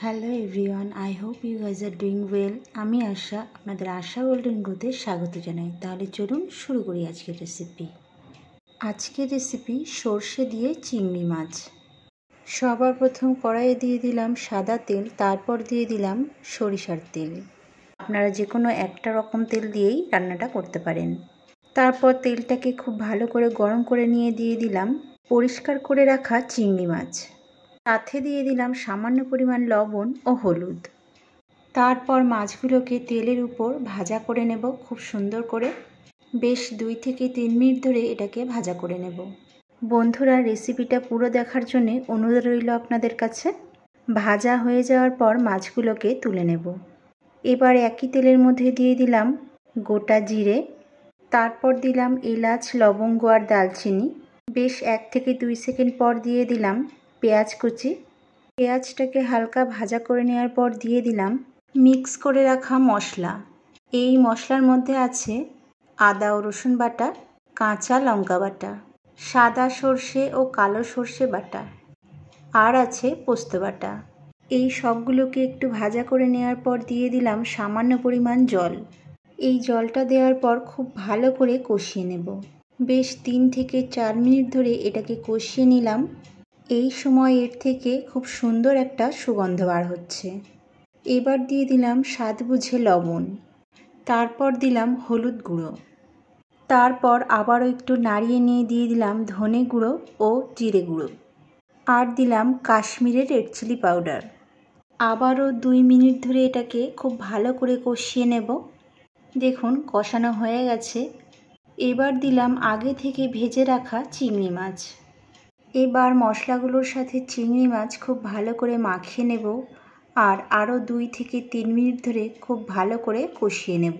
Hello everyone, I hope you guys are doing well. আমি আশা, আপনাদের আশা গোল্ডেন গ্রোথে স্বাগত জানাই। তাহলে চলুন শুরু করি আজকের রেসিপি। আজকের রেসিপি সর্ষে দিয়ে চিংড়ি মাছ। সবার প্রথম কড়াইয়ে দিয়ে দিলাম সাদা তেল, তারপর দিয়ে দিলাম সরিষার তেল। আপনারা যে কোনো একটা রকম তেল দিয়েই রান্নাটা করতে পারেন। তারপর তেলটাকে খুব ভালো করে গরম করে নিয়ে দিয়ে দিলাম পরিষ্কার করে রাখা চিংড়ি মাছ। সাথে দিয়ে দিলাম সামান্য পরিমাণ লবণ ও হলুদ। তারপর মাছগুলোকে তেলের উপর ভাজা করে নেব খুব সুন্দর করে। বেশ 2 থেকে 3 মিনিট ধরে এটাকে ভাজা করে নেব। বন্ধুরা, রেসিপিটা পুরো দেখার জন্য অনুরোধ রইল আপনাদের কাছে। ভাজা হয়ে যাওয়ার পর মাছগুলোকে তুলে নেব। এবার একই তেলের মধ্যে দিয়ে দিলাম গোটা জিরে, তারপর দিলাম এলাচ, লবঙ্গ আর দালচিনি। বেশ 1 থেকে 2 সেকেন্ড পর দিয়ে দিলাম পেঁয়াজ কুচি। পেঁয়াজটাকে হালকা ভাজা করে নেওয়ার পর দিয়ে দিলাম মিক্স করে রাখা মশলা। এই মশলার মধ্যে আছে আদা ও রসুন বাটা, কাঁচা লঙ্কা বাটা, সাদা সর্ষে ও কালো সর্ষে বাটা, আর আছে পোস্ত বাটা। এই সবগুলোকে একটু ভাজা করে নেওয়ার পর দিয়ে দিলাম সামান্য পরিমাণ জল। এই জলটা দেওয়ার পর খুব ভালো করে কষিয়ে নেব। বেশ 3 থেকে 4 মিনিট ধরে এটাকে কষিয়ে নিলাম। এই সময় এর থেকে খুব সুন্দর একটা সুগন্ধ বার হচ্ছে। এবার দিয়ে দিলাম স্বাদ বুঝে লবণ, তারপর দিলাম হলুদ গুঁড়ো, তারপর আবারও একটু নাড়িয়ে নিয়ে দিয়ে দিলাম ধনে গুঁড়ো ও জিরে গুঁড়ো, আর দিলাম কাশ্মীরের রেড চিলি পাউডার। আবারও 2 মিনিট ধরে এটাকে খুব ভালো করে কষিয়ে নেব। দেখুন কষানো হয়ে গেছে। এবার দিলাম আগে থেকে ভেজে রাখা চিংড়ি মাছ। এবার মশলাগুলোর সাথে চিংড়ি মাছ খুব ভালো করে মাখিয়ে নেব, আর আরও 2 থেকে 3 মিনিট ধরে খুব ভালো করে কষিয়ে নেব।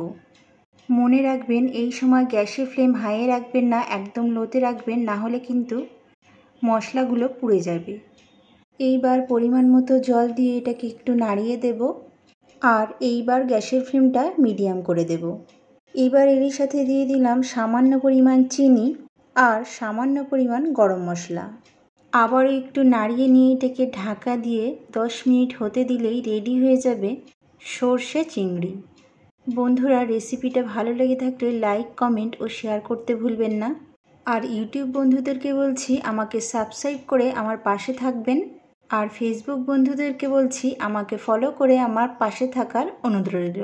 মনে রাখবেন এই সময় গ্যাসের ফ্লেম হাইয়ে রাখবেন না, একদম লোতে রাখবেন, না হলে কিন্তু মশলাগুলো পুড়ে যাবে। এইবার পরিমাণ মতো জল দিয়ে এটাকে একটু নাড়িয়ে দেব, আর এইবার গ্যাসের ফ্লেমটা মিডিয়াম করে দেব। এবার এরই সাথে দিয়ে দিলাম সামান্য পরিমাণ চিনি আর সামান্য পরিমাণ গরম মশলা। আবারও একটু নাড়িয়ে নিয়ে এটাকে ঢাকা দিয়ে 10 মিনিট হতে দিলেই রেডি হয়ে যাবে সর্ষে চিংড়ি। বন্ধুরা, রেসিপিটা ভালো লেগে থাকলে লাইক, কমেন্ট ও শেয়ার করতে ভুলবেন না। আর ইউটিউব বন্ধুদেরকে বলছি আমাকে সাবস্ক্রাইব করে আমার পাশে থাকবেন, আর ফেসবুক বন্ধুদেরকে বলছি আমাকে ফলো করে আমার পাশে থাকার অনুরোধ রইল।